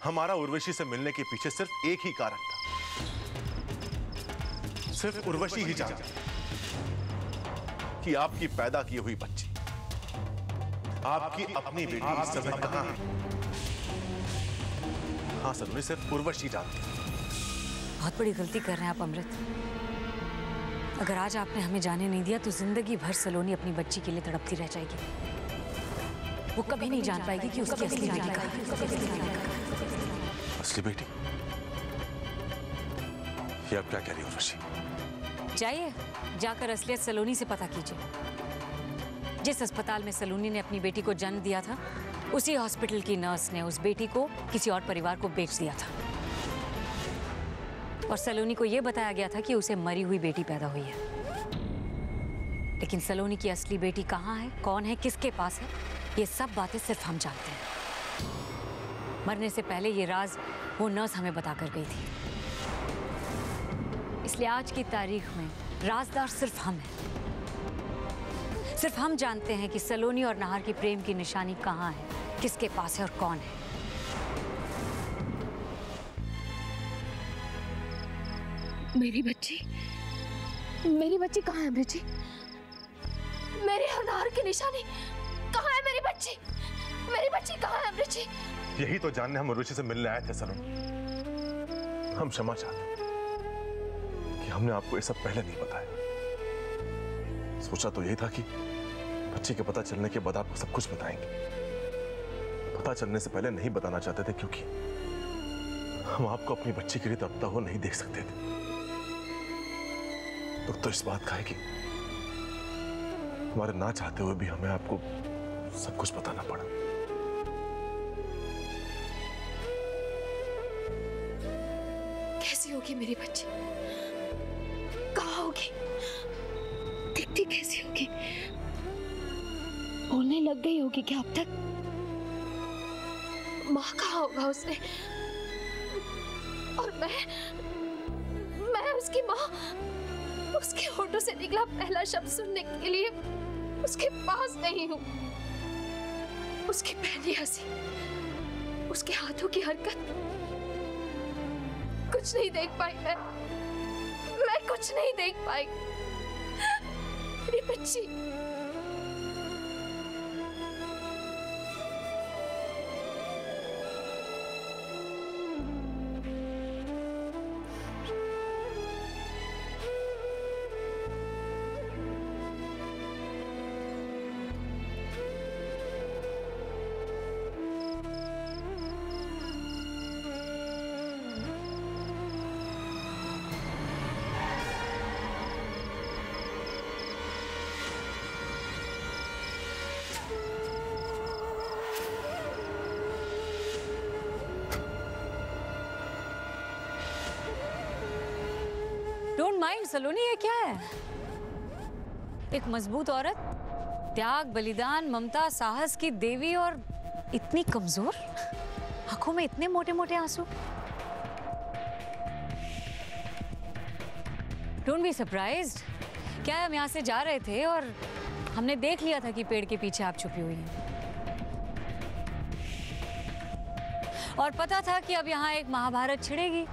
हमारा उर्वशी से मिलने के पीछे सिर्फ एक ही कारण था। सिर्फ उर्वशी ही जानती कि आपकी पैदा की हुई बच्ची, आपकी अपनी बेटी इस समय कहां है। हाँ सलोनी, सिर्फ उर्वशी जानती है। बहुत बड़ी गलती कर रहे हैं आप अमृत। अगर आज आपने हमें जाने नहीं दिया तो जिंदगी भर सलोनी अपनी बच्ची के लिए तड़पती रह जाएगी। वो कभी नहीं जान पाएगी कि उसकी असली बेटी कहाँ है। असली बेटी? ये आप क्या कह रही हो उर्वशी? जाइए, जाकर असलियत सलोनी से पता कीजिए। जिस अस्पताल में सलोनी ने अपनी बेटी को जन्म दिया था, उसी हॉस्पिटल की नर्स ने उस बेटी को किसी और परिवार को बेच दिया था। और सलोनी को यह बताया गया था कि उसे मरी हुई बेटी पैदा हुई है। लेकिन सलोनी की असली बेटी कहाँ है, कौन है, किसके पास है, ये सब बातें सिर्फ हम जानते हैं। मरने से पहले ये राज वो नर्स हमें बताकर गई थी। इसलिए आज की तारीख में राजदार सिर्फ हम हैं। सिर्फ हम जानते हैं कि सलोनी और नाहर की प्रेम की निशानी कहाँ है, किसके पास है और कौन है। मेरी बच्ची कहाँ है अमृत जी? मेरे और नाहर की निशानी कहाँ है? मेरी बच्ची कहाँ है अमृत जी? यही तो जानने हम उर्वशी से मिलने आए थे सलोनी। हम क्षमा चाहते हैं कि हमने आपको ये सब पहले नहीं बताया। सोचा तो यही था कि बच्ची के पता चलने के बाद आपको सब कुछ बताएंगे। पता चलने से पहले नहीं बताना चाहते थे क्योंकि हम आपको अपनी बच्ची के लिए तड़पता हुआ नहीं देख सकते थे। तो इस बात का है कि हमारे ना चाहते हुए भी हमें आपको सब कुछ बताना पड़ा। कैसी होगी मेरी बच्ची? कहाँ होगी? दिखती कैसी होगी? बोलने लग गई होगी क्या अब तक? माँ कहाँ होगा उसने? और मैं उसकी माँ, उसके होठों से निकला पहला शब्द सुनने के लिए उसके पास नहीं हूँ। उसकी पहली हंसी, उसके हाथों की हरकत, कुछ नहीं देख पाई मैं कुछ नहीं देख पाई। मेरी बच्ची डोंट माइंड सलोनी, ये क्या है? एक मजबूत औरत, त्याग, बलिदान, ममता, साहस की देवी और इतनी कमजोर, आंखों में इतने मोटे मोटे आंसू। Don't be surprised. क्या हम यहाँ से जा रहे थे और हमने देख लिया था कि पेड़ के पीछे आप छुपी हुई हैं, और पता था कि अब यहाँ एक महाभारत छिड़ेगी।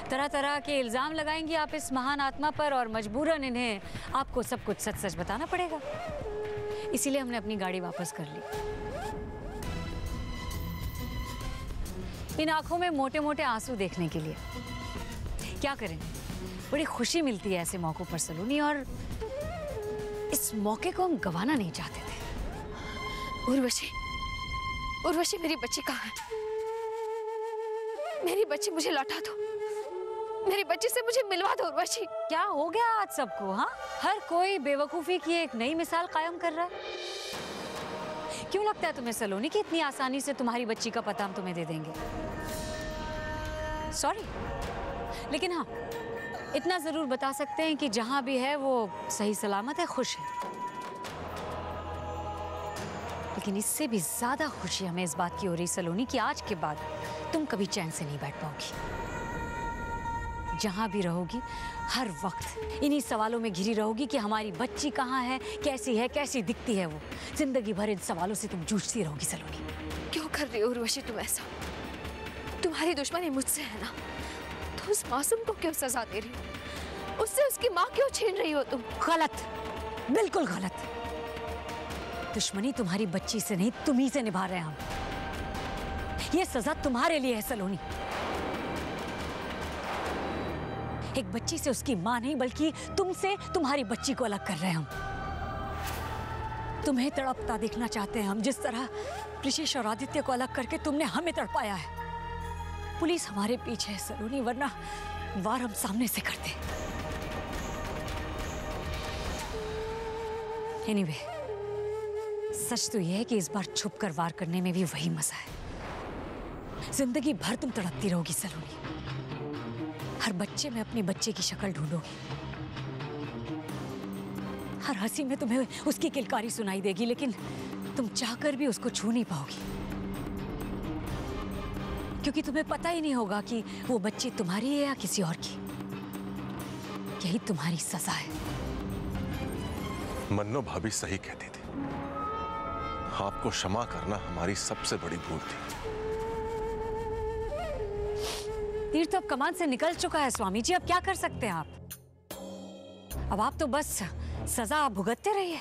तरह तरह के इल्जाम लगाएंगी आप इस महान आत्मा पर और मजबूरन इन्हें आपको सब कुछ सच सच बताना पड़ेगा। इसीलिए हमने अपनी गाड़ी वापस कर ली। इन आंखों में मोटे मोटे आंसू देखने के लिए। क्या करें, बड़ी खुशी मिलती है ऐसे मौकों पर सलोनी, और इस मौके को हम गंवाना नहीं चाहते थे। उर्वशी मेरी बच्ची कहाँ है? मेरी बच्ची मुझे लौटा दो, मेरी बच्ची से मुझे मिलवा दो उर्वशी। क्या हो गया आज सबको? हाँ, हर कोई बेवकूफी की एक नई मिसाल कायम कर रहा है। क्यों लगता है तुम्हें सलोनी कि इतनी आसानी से तुम्हारी बच्ची का पता हम तुम्हें दे देंगे? सॉरी, लेकिन हाँ, इतना जरूर बता सकते हैं कि जहां भी है वो सही सलामत है, खुश है। लेकिन इससे भी ज्यादा खुशी हमें इस बात की हो रही सलोनी कि आज के बाद तुम कभी चैन से नहीं बैठ पाओगी। जहां भी रहोगी हर वक्त इन्हीं सवालों में घिरी रहोगी कि हमारी बच्ची कहाँ है, कैसी दिखती है वो। जिंदगी भर इन सवालों से तुम जूझती रहोगी सलोनी। क्यों कर रही हो उर्वशी तुम ऐसा? तुम्हारी दुश्मनी मुझसे है ना, तो उस मासूम को क्यों सजा दे रही हो? उससे उसकी माँ क्यों छीन रही हो तुम? गलत, बिल्कुल गलत। दुश्मनी तुम्हारी बच्ची से नहीं, तुम्ही से निभा रहे हैं हम। ये सजा तुम्हारे लिए है सलोनी। एक बच्ची से उसकी मां नहीं, बल्कि तुमसे तुम्हारी बच्ची को अलग कर रहे हैं हम। तुम्हें तड़पता देखना चाहते हैं हम, जिस तरह ऋषिश और आदित्य को अलग करके तुमने हमें तड़पाया है। पुलिस हमारे पीछे है सलोनी, वरना वार हम सामने से करते। एनीवे, सच तो यह है कि इस बार छुप कर वार करने में भी वही मजा है। जिंदगी भर तुम तड़पती रहोगी सलोनी। हर बच्चे में अपनी बच्चे की शक्ल ढूंढोगी। हर हंसी में तुम्हें उसकी किलकारी सुनाई देगी, लेकिन तुम चाहकर भी उसको छू नहीं पाओगी, क्योंकि तुम्हें पता ही नहीं होगा कि वो बच्ची तुम्हारी है या किसी और की। यही तुम्हारी सजा है। मन्नो भाभी सही कहती थी, आपको क्षमा करना हमारी सबसे बड़ी भूल थी। तीर तो अब कमान से निकल चुका है स्वामी जी, अब क्या कर सकते हैं आप? अब आप तो बस सजा भुगतते रहिए।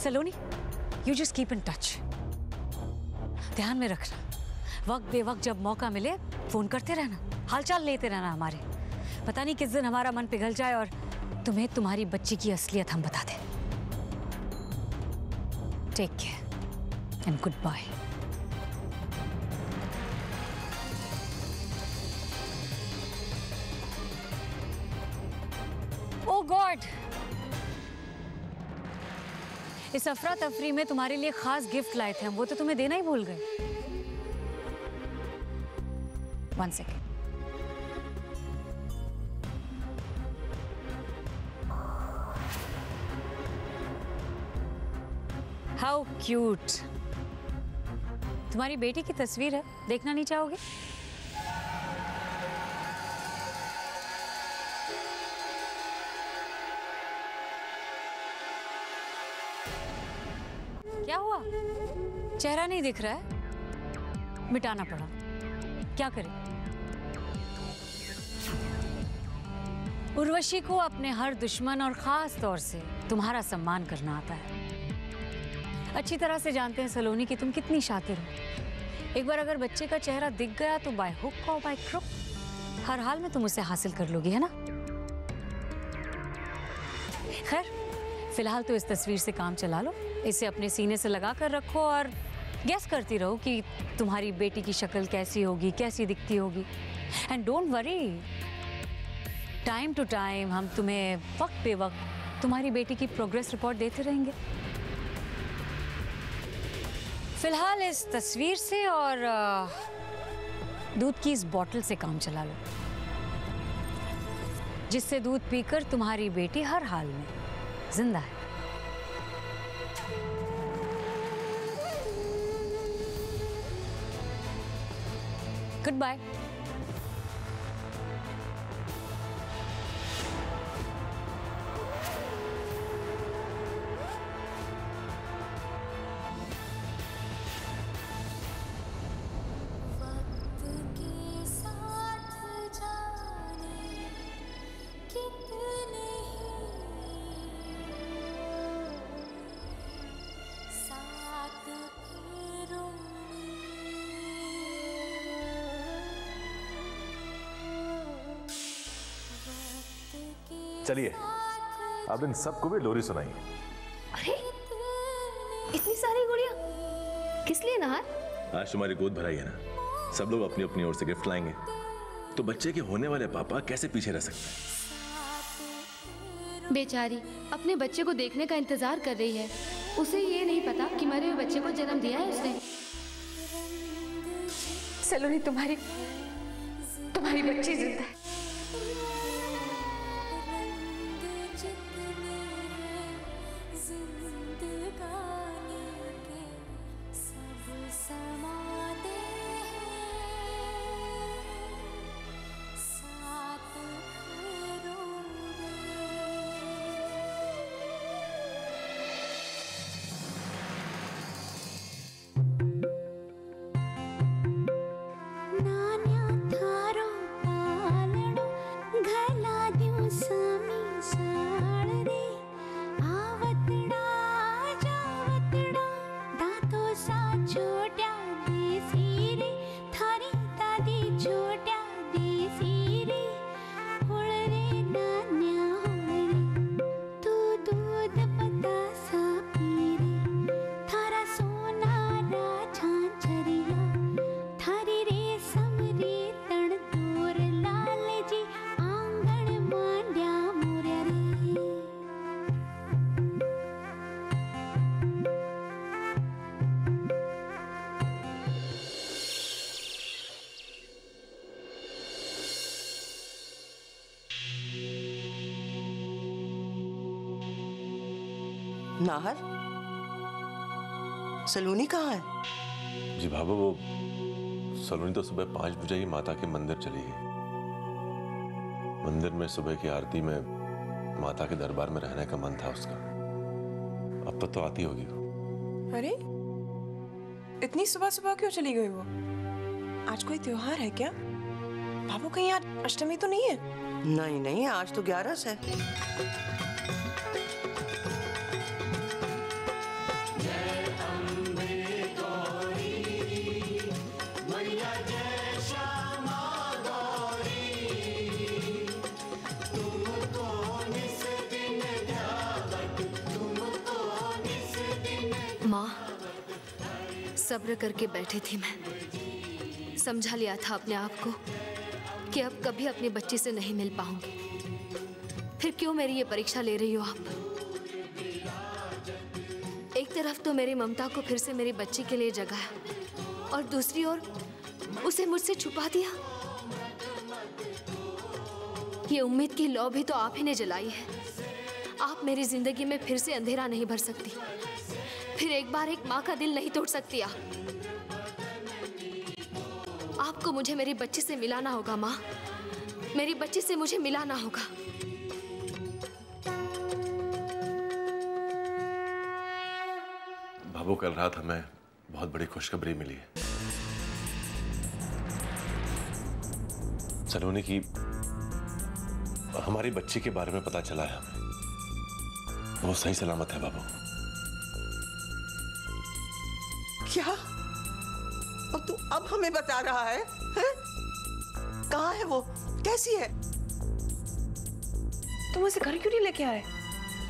Saloni, you just keep in touch. ध्यान में रखना, वक्त बेवक्त जब मौका मिले फोन करते रहना, हालचाल लेते रहना हमारे। पता नहीं किस दिन हमारा मन पिघल जाए और तुम्हें तुम्हारी बच्ची की असलियत हम बता दें। Take care and goodbye. Oh God, इस अफरा तफरी में तुम्हारे लिए खास गिफ्ट लाए थे हम, वो तो तुम्हें देना ही भूल गए। 1 सेकेंड। How cute. तुम्हारी बेटी की तस्वीर है, देखना नहीं चाहोगे? क्या हुआ? चेहरा नहीं दिख रहा है? मिटाना पड़ा। क्या करें? उर्वशी को अपने हर दुश्मन और खास तौर से तुम्हारा सम्मान करना आता है। अच्छी तरह से जानते हैं सलोनी कि तुम कितनी शातिर हो। एक बार अगर बच्चे का चेहरा दिख गया तो बाय हुक और बाय क्रुक हर हाल में तुम उसे हासिल कर लोगी, है ना? खैर, फिलहाल तो इस तस्वीर से काम चला लो। इसे अपने सीने से लगा कर रखो और गेस करती रहो कि तुम्हारी बेटी की शक्ल कैसी होगी, कैसी दिखती होगी। And don't worry, time to time हम तुम्हें वक्त पे वक्त तुम्हारी बेटी की प्रोग्रेस रिपोर्ट देते रहेंगे। फिलहाल इस तस्वीर से और दूध की इस बोतल से काम चला लो, जिससे दूध पीकर तुम्हारी बेटी हर हाल में जिंदा है। Goodbye. चलिए, आपने सबको भी लोरी सुनाई। अरे, इतनी सारी गुड़िया किस लिए नहार? आज तुम्हारी गोद भराई है ना, सब लोग अपनी अपनी ओर से गिफ्ट लाएंगे, तो बच्चे के होने वाले पापा कैसे पीछे रह सकते हैं? बेचारी अपने बच्चे को देखने का इंतजार कर रही है। उसे ये नहीं पता कि मरे हुए बच्चे को जन्म दिया है उसने। सलोनी, तुम्हारी बच्ची जिंदा है। नाहर, सलोनी कहाँ है? जी भाभो, वो सलोनी तो सुबह 5 बजे ही माता के मंदिर चली गई। मंदिर में सुबह की आरती में माता के दरबार में रहने का मन था उसका। अब तक तो आती होगी वो। अरे इतनी सुबह सुबह क्यों चली गई वो? आज कोई त्योहार है क्या? बाबू कहीं आज अष्टमी तो नहीं है? नहीं नहीं, आज तो 11 है। माँ, सब्र करके बैठी थी मैं। समझा लिया था अपने आप को कि अब कभी अपनी बच्ची से नहीं मिल पाऊंगी। फिर क्यों मेरी ये परीक्षा ले रही हो आप? एक तरफ तो मेरी ममता को फिर से मेरी बच्ची के लिए जगाया और दूसरी ओर उसे मुझसे छुपा दिया। ये उम्मीद की लौ भी तो आप ही ने जलाई है। आप मेरी जिंदगी में फिर से अंधेरा नहीं भर सकती, फिर एक बार एक माँ का दिल नहीं तोड़ सकती आप। आपको मुझे मेरी बच्ची से मिलाना होगा माँ, मेरी बच्ची से मुझे मिलाना होगा। भाभो, कल रात हमें बहुत बड़ी खुशखबरी मिली है। सलोनी की, हमारी बच्ची के बारे में पता चला है हमें। वो सही सलामत है भाभो। क्या? और तू अब हमें बता रहा है? कहाँ है वो? कैसी है? तुम उसे घर क्यों नहीं लेके आए?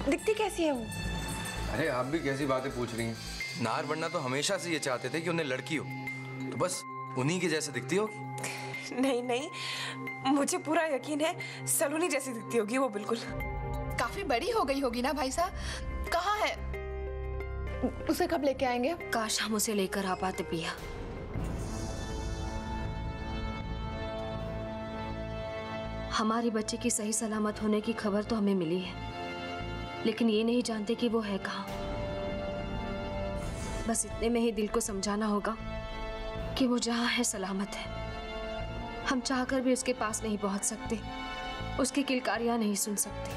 दिखती कैसी है वो? अरे आप भी कैसी बातें पूछ रही हैं? नाहर बनना तो हमेशा से ये चाहते थे कि उन्हें लड़की हो, तो बस उन्हीं के जैसे दिखती होगी। नहीं नहीं, मुझे पूरा यकीन है सलोनी जैसी दिखती होगी वो बिल्कुल। काफी बड़ी हो गई होगी ना भाई साहब? कहाँ है? उसे कब लेके आएंगे? काश हम उसे लेकर आ पाते पिया। हमारी बच्ची की सही सलामत होने की खबर तो हमें मिली है, लेकिन ये नहीं जानते कि वो है कहाँ। बस इतने में ही दिल को समझाना होगा कि वो जहाँ है सलामत है। हम चाहकर भी उसके पास नहीं पहुंच सकते, उसकी किलकारियां नहीं सुन सकते।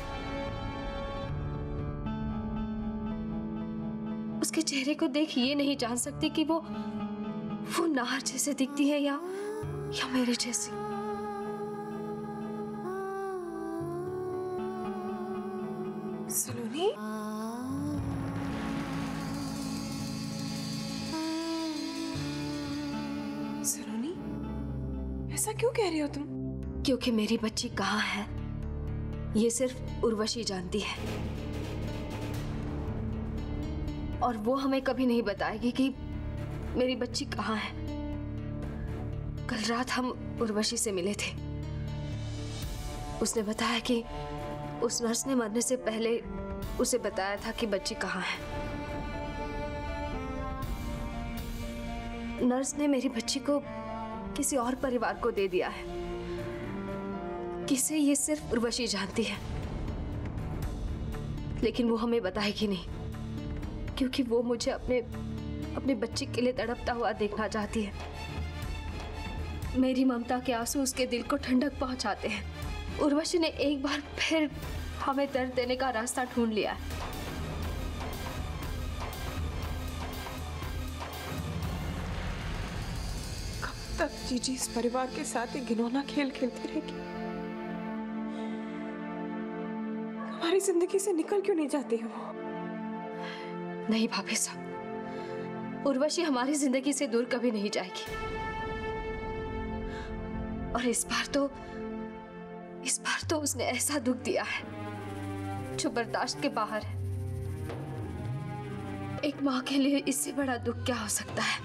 उसके चेहरे को देख ये नहीं जान सकते कि वो नाहर जैसे दिखती है या मेरे जैसी। सलोनी? सलोनी, ऐसा क्यों कह रही हो तुम? क्योंकि मेरी बच्ची कहाँ है ये सिर्फ उर्वशी जानती है, और वो हमें कभी नहीं बताएगी कि मेरी बच्ची कहाँ है। कल रात हम उर्वशी से मिले थे। उसने बताया कि उस नर्स ने मरने से पहले उसे बताया था कि बच्ची कहाँ है। नर्स ने मेरी बच्ची को किसी और परिवार को दे दिया है। किसे ये सिर्फ उर्वशी जानती है, लेकिन वो हमें बताएगी नहीं, क्योंकि वो मुझे अपने बच्ची के लिए तड़पता हुआ देखना चाहती है। मेरी ममता के आंसू उसके दिल को ठंडक पहुंचाते हैं। उर्वशी ने एक बार फिर हमें दर्द देने का रास्ता ढूंढ लिया है। कब तक जीजी इस परिवार के साथ एक घिनौना खेल खेलती रहेगी? हमारी जिंदगी से निकल क्यों नहीं जाती है वो? नहीं भाभी साहब, उर्वशी हमारी जिंदगी से दूर कभी नहीं जाएगी। और इस बार तो उसने ऐसा दुख दिया है जो बर्दाश्त के बाहर है। एक माँ के लिए इससे बड़ा दुख क्या हो सकता है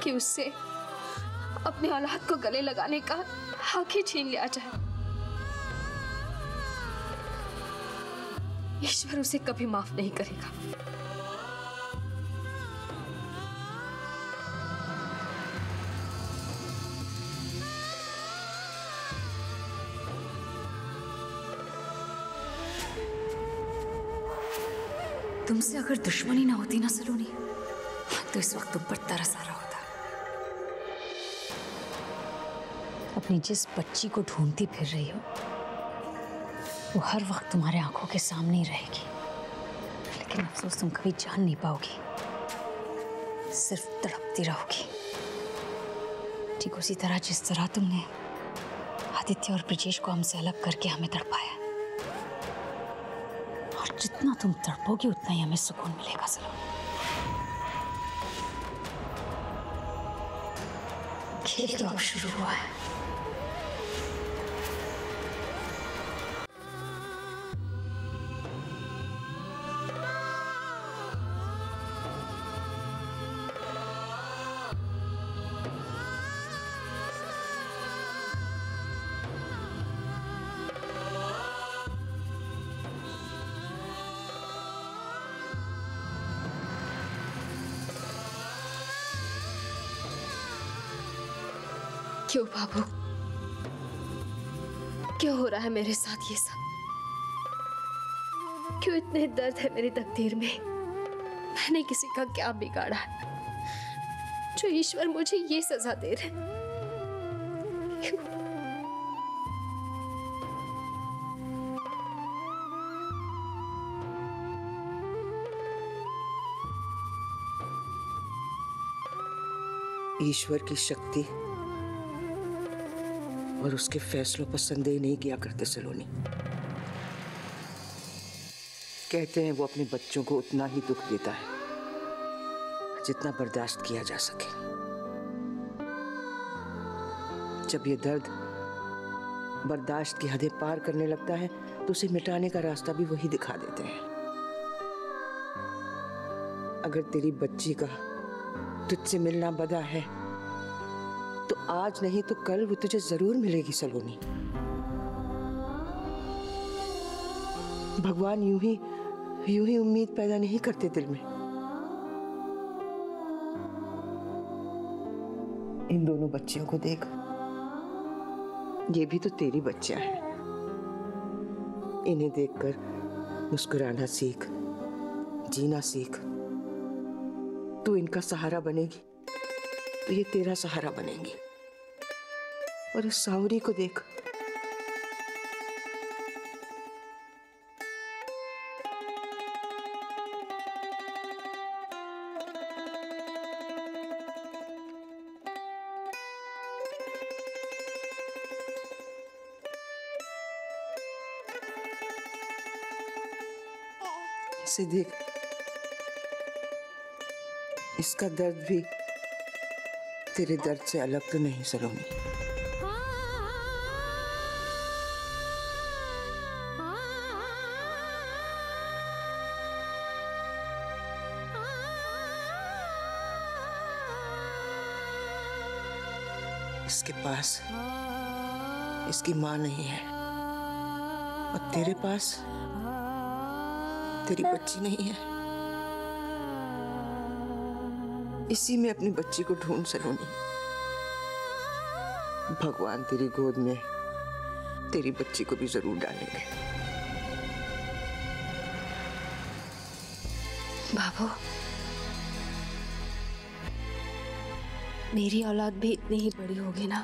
कि उससे अपनी औलाद को गले लगाने का हक ही छीन लिया जाए। ईश्वर उसे कभी माफ नहीं करेगा। तुमसे अगर दुश्मनी ना होती ना सलोनी, तो इस वक्त तुम पर तरस आ रहा होता। अपनी जिस बच्ची को ढूंढती फिर रही हो, वो हर वक्त तुम्हारे आंखों के सामने ही रहेगी, लेकिन अफसोस तुम कभी जान नहीं पाओगी, सिर्फ तड़पती रहोगी। ठीक उसी तरह जिस तरह तुमने आदित्य और ब्रिजेश को हमसे अलग करके हमें तड़पाया, और जितना तुम तड़पोगी उतना ही हमें सुकून मिलेगा सलोनी। खेल तो अब शुरू हुआ है। क्यों बाबू, क्यों हो रहा है मेरे साथ ये सब? क्यों इतने दर्द है मेरी तकदीर में? मैंने किसी का क्या बिगाड़ा है जो ईश्वर मुझे ये सजा दे रहे हैं? क्यों? ईश्वर की शक्ति और उसके फैसलों पर संदेह नहीं किया करते सलोनी। कहते हैं वो अपने बच्चों को उतना ही दुख देता है जितना बर्दाश्त किया जा सके। जब ये दर्द बर्दाश्त की हदें पार करने लगता है तो उसे मिटाने का रास्ता भी वही दिखा देते हैं। अगर तेरी बच्ची का तुझसे मिलना बदा है तो आज नहीं तो कल वो तुझे जरूर मिलेगी सलोनी। भगवान यूं ही उम्मीद पैदा नहीं करते दिल में। इन दोनों बच्चियों को देख, ये भी तो तेरी बच्चियां हैं। इन्हें देखकर मुस्कुराना सीख, जीना सीख। तू इनका सहारा बनेगी तो ये तेरा सहारा बनेंगी। और इस सावरी को देख, इसे देख, इसका दर्द भी तेरे दर्द से अलग तो नहीं सलोनी। इसके पास इसकी माँ नहीं है और तेरे पास तेरी बच्ची नहीं है। इसी में अपनी बच्ची को ढूंढ सलोनी। भगवान तेरी गोद में तेरी बच्ची को भी जरूर डालेंगे। बाबू, मेरी औलाद भी इतनी ही बड़ी होगी ना